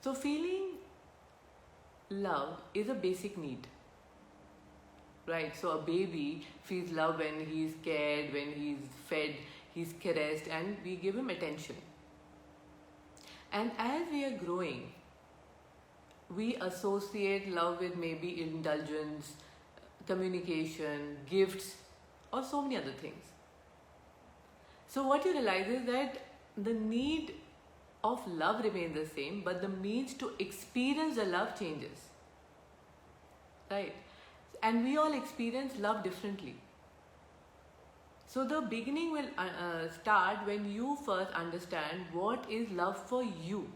So feeling love is a basic need, right? So a baby feels love when he's cared, when he's fed, he's caressed, and we give him attention. And as we are growing, we associate love with maybe indulgence, communication, gifts, or so many other things. So what you realize is that the need of love remains the same, but the means to experience the love changes, right? And we all experience love differently. So the beginning will start when you first understand what is love for you.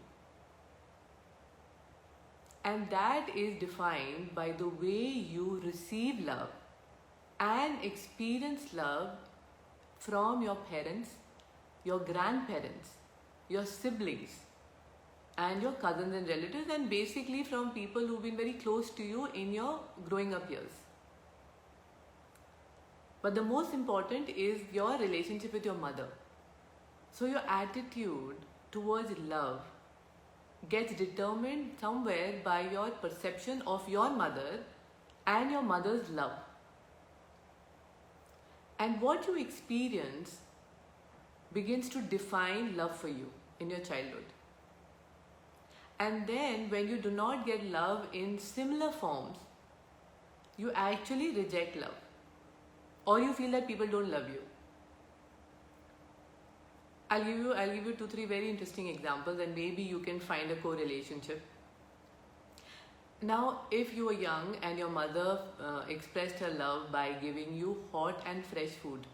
And that is defined by the way you receive love and experience love from your parents, your grandparents, your siblings, and your cousins and relatives, and basically from people who've been very close to you in your growing up years. But the most important is your relationship with your mother. So your attitude towards love gets determined somewhere by your perception of your mother and your mother's love. And what you experience begins to define love for you in your childhood. And then when you do not get love in similar forms, you actually reject love. Or you feel that people don't love you. I'll give you 2-3 very interesting examples, and maybe you can find a correlationship. Now, if you were young and your mother expressed her love by giving you hot and fresh food,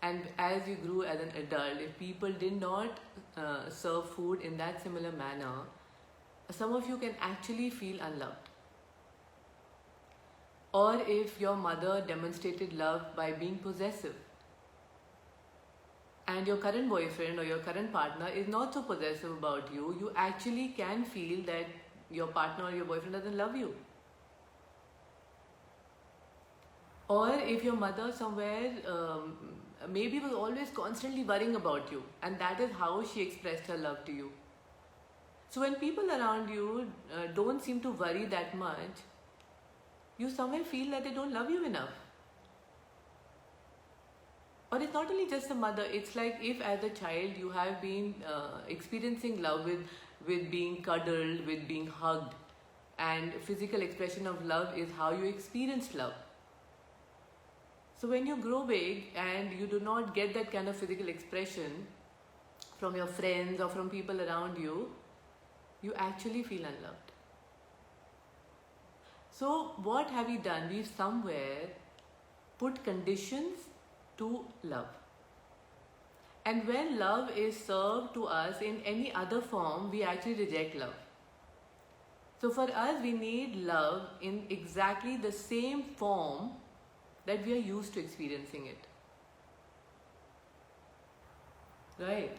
and as you grew as an adult, if people did not serve food in that similar manner, some of you can actually feel unloved. Or if your mother demonstrated love by being possessive, and your current boyfriend or your current partner is not so possessive about you, you actually can feel that your partner or your boyfriend doesn't love you. Or if your mother somewhere maybe was always constantly worrying about you, and that is how she expressed her love to you. So when people around you don't seem to worry that much, you somewhere feel that they don't love you enough. Or it's not only just the mother, it's like if as a child you have been experiencing love with being cuddled, with being hugged, and physical expression of love is how you experience love. So when you grow big and you do not get that kind of physical expression from your friends or from people around you, you actually feel unloved. So what have we done? We've somewhere put conditions to love. And when love is served to us in any other form, we actually reject love. So for us, we need love in exactly the same form that we are used to experiencing it. Right?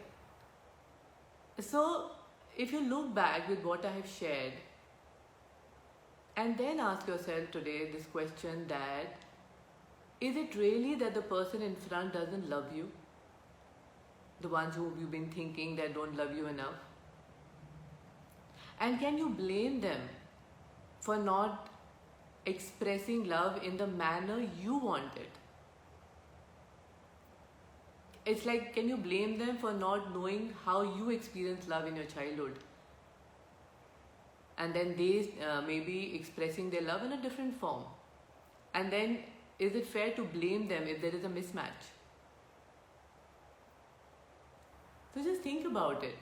So if you look back with what I have shared, and then ask yourself today this question, that is it really that the person in front doesn't love you? The ones who you've been thinking that don't love you enough? And can you blame them for not expressing love in the manner you want it? It's like, can you blame them for not knowing how you experienced love in your childhood? And then they maybe expressing their love in a different form. And then is it fair to blame them if there is a mismatch? So just think about it.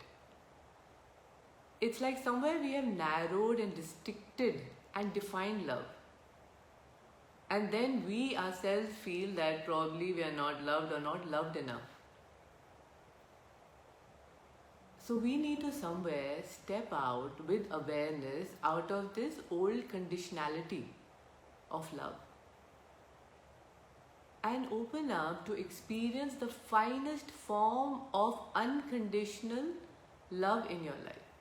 It's like somewhere we have narrowed and restricted and defined love. And then we ourselves feel that probably we are not loved or not loved enough. So we need to somewhere step out with awareness out of this old conditionality of love and open up to experience the finest form of unconditional love in your life.